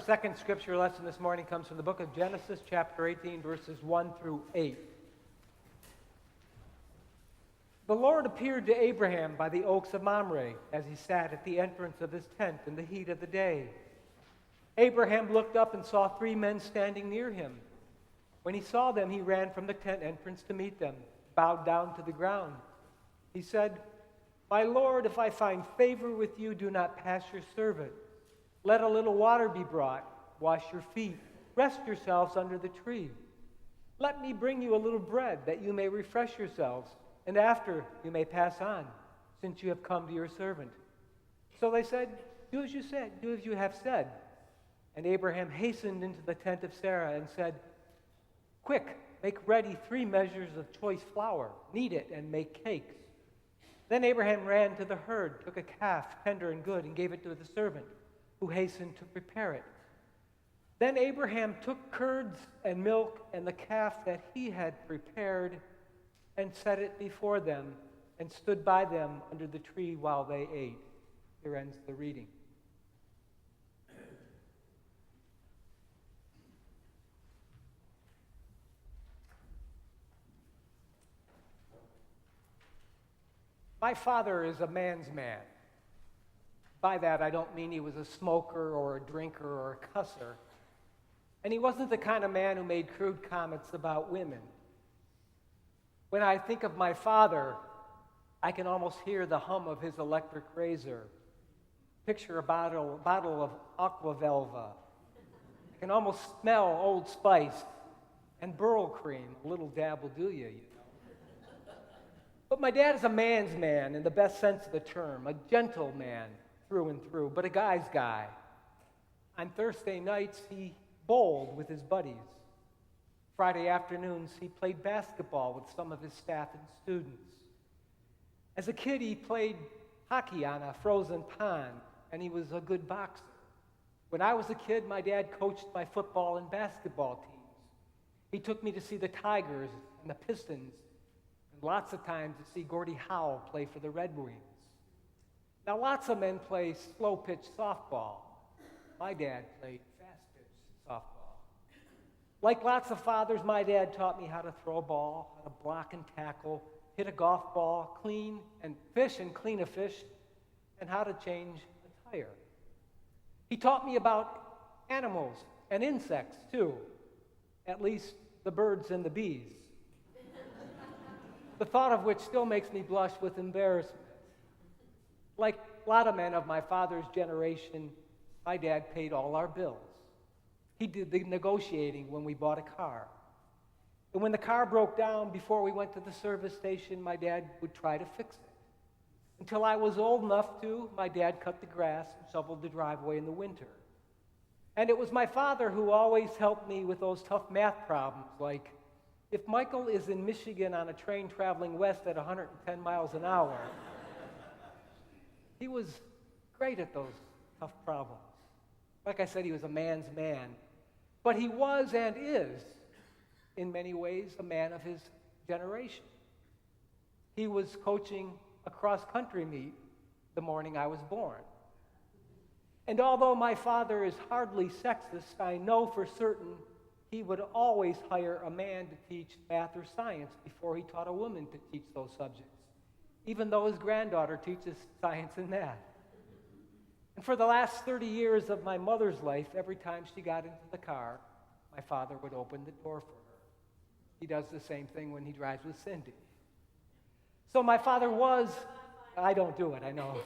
Our second scripture lesson this morning comes from the book of Genesis, chapter 18, verses 1 through 8. The Lord appeared to Abraham by the oaks of Mamre as he sat at the entrance of his tent in the heat of the day. Abraham looked up and saw 3 men standing near him. When he saw them, he ran from the tent entrance to meet them, bowed down to the ground. He said, "My Lord, if I find favor with you, do not pass your servant. Let a little water be brought. Wash your feet. Rest yourselves under the tree. Let me bring you a little bread, that you may refresh yourselves, and after you may pass on, since you have come to your servant." So they said, "Do as you said, do as you have said." And Abraham hastened into the tent of Sarah and said, "Quick, make ready 3 measures of choice flour. Knead it and make cakes." Then Abraham ran to the herd, took a calf, tender and good, and gave it to the servant, who hastened to prepare it. Then Abraham took curds and milk and the calf that he had prepared and set it before them and stood by them under the tree while they ate. Here ends the reading. My father is a man's man. By that, I don't mean he was a smoker or a drinker or a cusser. And he wasn't the kind of man who made crude comments about women. When I think of my father, I can almost hear the hum of his electric razor. Picture a bottle of Aqua Velva. I can almost smell Old Spice and Burl Cream. A little dab will do you, you know. But my dad is a man's man in the best sense of the term, a gentle man through and through, but a guy's guy. On Thursday nights, he bowled with his buddies. Friday afternoons, he played basketball with some of his staff and students. As a kid, he played hockey on a frozen pond, and he was a good boxer. When I was a kid, my dad coached my football and basketball teams. He took me to see the Tigers and the Pistons, and lots of times to see Gordie Howe play for the Red Wings. Now, lots of men play slow-pitch softball. My dad played fast-pitch softball. Like lots of fathers, my dad taught me how to throw a ball, how to block and tackle, hit a golf ball, clean and clean a fish, and how to change a tire. He taught me about animals and insects, too, at least the birds and the bees, the thought of which still makes me blush with embarrassment. Like a lot of men of my father's generation, my dad paid all our bills. He did the negotiating when we bought a car. And when the car broke down before we went to the service station, my dad would try to fix it. Until I was old enough to, my dad cut the grass and shoveled the driveway in the winter. And it was my father who always helped me with those tough math problems, like if Michael is in Michigan on a train traveling west at 110 miles an hour, he was great at those tough problems. Like I said, he was a man's man. But he was and is, in many ways, a man of his generation. He was coaching a cross-country meet the morning I was born. And although my father is hardly sexist, I know for certain he would always hire a man to teach math or science before he taught a woman to teach those subjects, even though his granddaughter teaches science and math. And for the last 30 years of my mother's life, every time she got into the car, my father would open the door for her. He does the same thing when he drives with Cindy. So my father was, I don't do it, I know.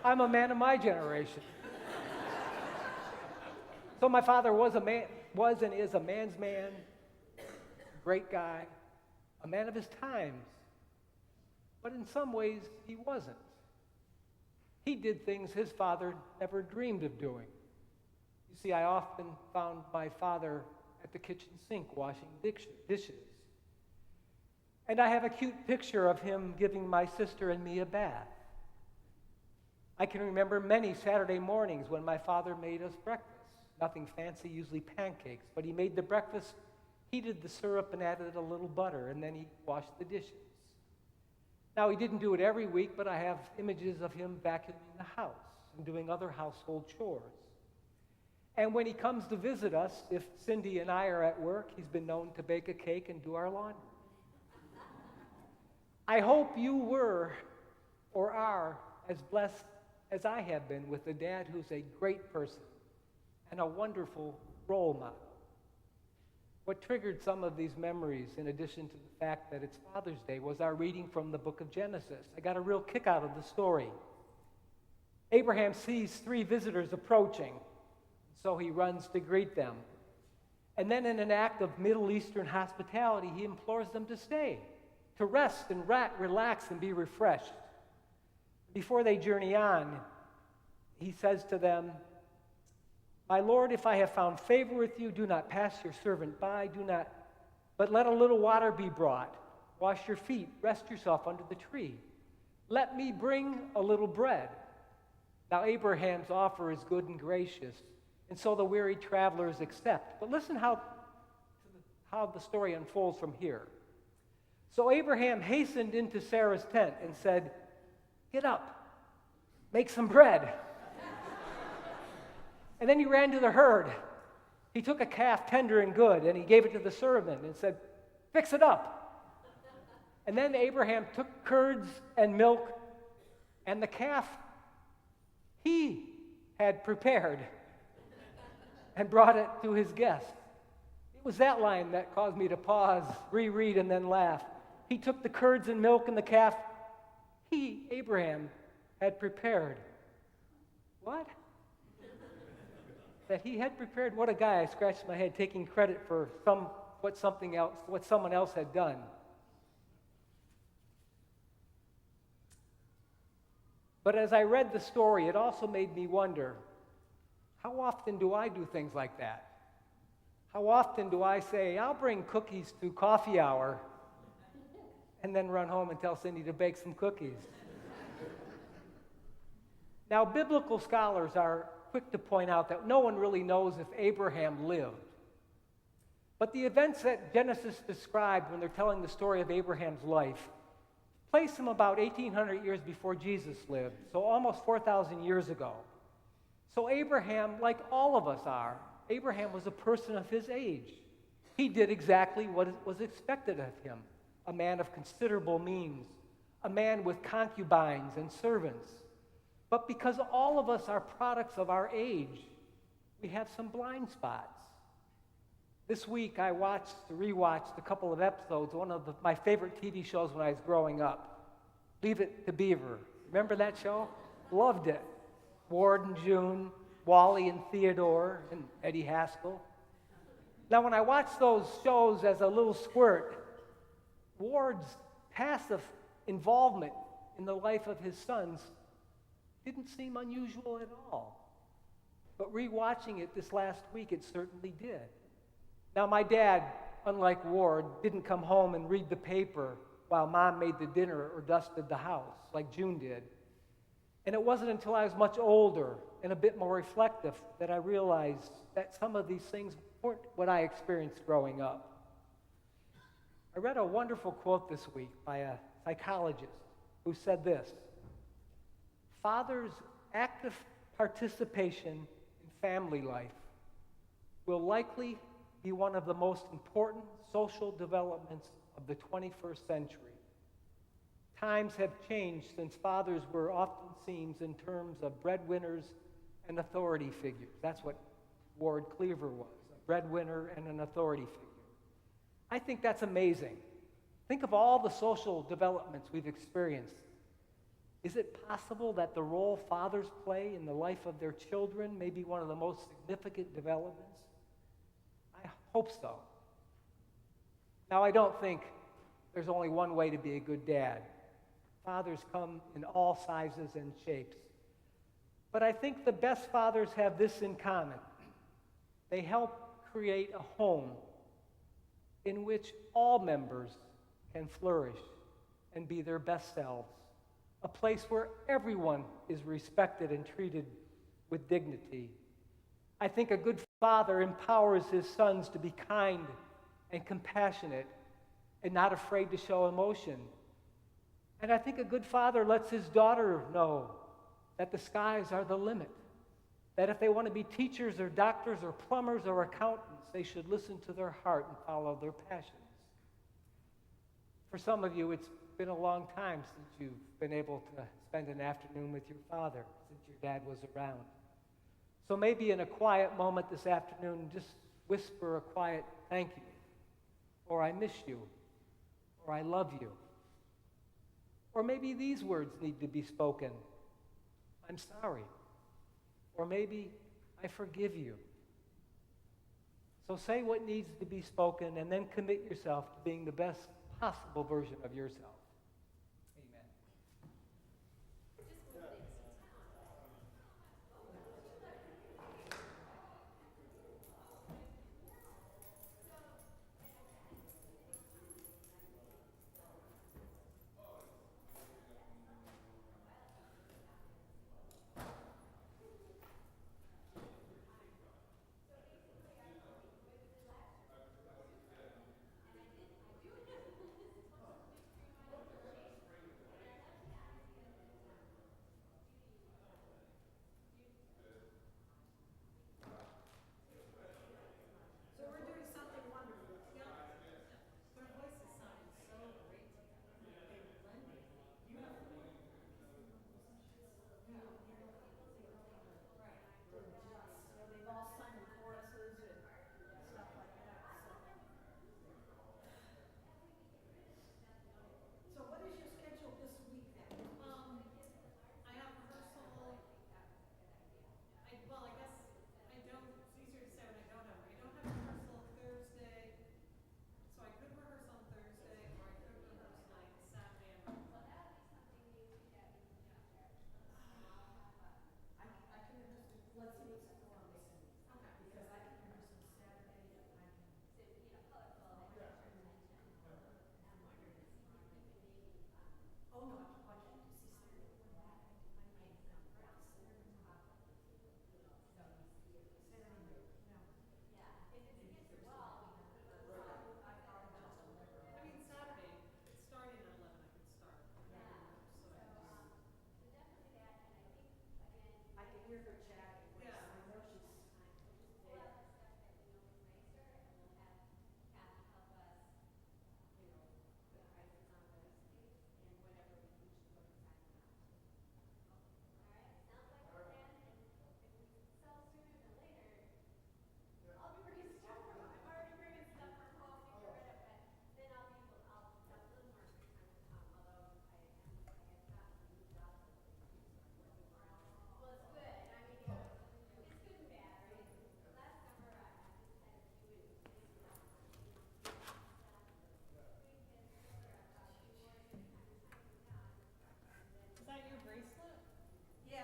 I'm a man of my generation. So my father was and is a man's man, a great guy, a man of his times. But in some ways, he wasn't. He did things his father never dreamed of doing. You see, I often found my father at the kitchen sink washing dishes. And I have a cute picture of him giving my sister and me a bath. I can remember many Saturday mornings when my father made us breakfast. Nothing fancy, usually pancakes, but he made the breakfast, heated the syrup, and added a little butter, and then he washed the dishes. Now, he didn't do it every week, but I have images of him vacuuming the house and doing other household chores. And when he comes to visit us, if Cindy and I are at work, he's been known to bake a cake and do our laundry. I hope you were or are as blessed as I have been with a dad who's a great person and a wonderful role model. What triggered some of these memories, in addition to the fact that it's Father's Day, was our reading from the book of Genesis. I got a real kick out of the story. Abraham sees 3 visitors approaching, so he runs to greet them. And then in an act of Middle Eastern hospitality, he implores them to stay, to rest and relax and be refreshed. Before they journey on, he says to them, "My Lord, if I have found favor with you, do not pass your servant by, but let a little water be brought. Wash your feet, rest yourself under the tree. Let me bring a little bread." Now Abraham's offer is good and gracious, and so the weary travelers accept. But listen how the story unfolds from here. So Abraham hastened into Sarah's tent and said, "Get up, make some bread." And then he ran to the herd. He took a calf tender and good, and he gave it to the servant and said, "Fix it up." And then Abraham took curds and milk, and the calf he had prepared and brought it to his guest. It was that line that caused me to pause, reread, and then laugh. He took the curds and milk and the calf he, Abraham, had prepared. What? That he had prepared? What a guy. I scratched my head, taking credit for what someone else had done. But as I read the story, it also made me wonder, how often do I do things like that? How often do I say, "I'll bring cookies to coffee hour," and then run home and tell Cindy to bake some cookies? Now, biblical scholars are quick to point out that no one really knows if Abraham lived. But the events that Genesis described when they're telling the story of Abraham's life place him about 1,800 years before Jesus lived, so almost 4,000 years ago. So Abraham, like all of us are, Abraham was a person of his age. He did exactly what was expected of him, a man of considerable means, a man with concubines and servants. But because all of us are products of our age, we have some blind spots. This week I rewatched a couple of episodes, one of my favorite TV shows when I was growing up, Leave It to Beaver. Remember that show? Loved it. Ward and June, Wally and Theodore, and Eddie Haskell. Now when I watched those shows as a little squirt, Ward's passive involvement in the life of his sons didn't seem unusual at all. But rewatching it this last week, it certainly did. Now, my dad, unlike Ward, didn't come home and read the paper while Mom made the dinner or dusted the house, like June did. And it wasn't until I was much older and a bit more reflective that I realized that some of these things weren't what I experienced growing up. I read a wonderful quote this week by a psychologist who said this: "Fathers' active participation in family life will likely be one of the most important social developments of the 21st century. Times have changed since fathers were often seen in terms of breadwinners and authority figures." That's what Ward Cleaver was, a breadwinner and an authority figure. I think that's amazing. Think of all the social developments we've experienced. Is it possible that the role fathers play in the life of their children may be one of the most significant developments? I hope so. Now, I don't think there's only one way to be a good dad. Fathers come in all sizes and shapes. But I think the best fathers have this in common. They help create a home in which all members can flourish and be their best selves. A place where everyone is respected and treated with dignity. I think a good father empowers his sons to be kind and compassionate and not afraid to show emotion. And I think a good father lets his daughter know that the skies are the limit, that if they want to be teachers or doctors or plumbers or accountants, they should listen to their heart and follow their passions. For some of you, it's been a long time since you've been able to spend an afternoon with your father, since your dad was around. So maybe in a quiet moment this afternoon, just whisper a quiet thank you, or I miss you, or I love you. Or maybe these words need to be spoken: I'm sorry. Or maybe I forgive you. So say what needs to be spoken and then commit yourself to being the best possible version of yourself. Amen. So we're doing something wonderful. Their voices sounded so great together. They blended beautifully. Yeah. Right. They've all sung in choruses and stuff like that. So what is your schedule this week then? I have rehearsal. I guess I don't. It's easier to say when I don't have. I don't have rehearsal Thursday, so I could rehearse on Thursday, or I could rehearse like Saturday and I can rehearse. Let's see what's going on this week. Okay. Because I can rehearse on Saturday. Oh no, I can't do Saturday. I mean, Saturday, it's starting at 11, I could start. I can hear her chatting. Yeah. I know she's. Is that your bracelet? Yeah,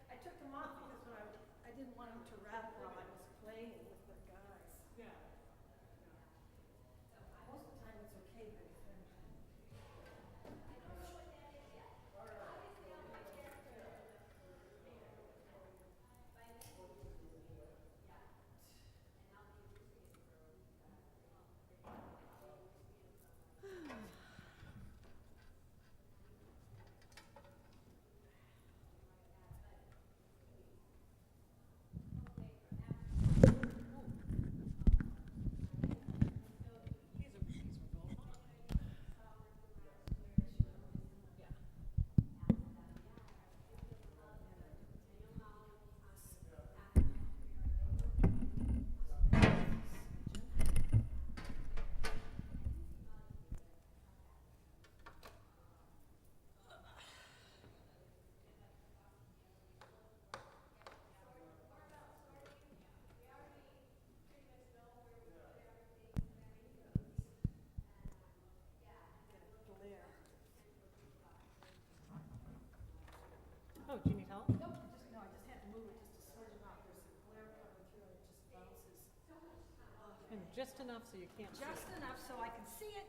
I took them off because I didn't want them to rattle while I was playing with the guys. Yeah. Most of the time it's okay, but oh, do you need help? Nope, I just had to move it just to switch it off. There's some glare coming through and it just bounces. And just enough so you can't see it. Just enough so I can see it.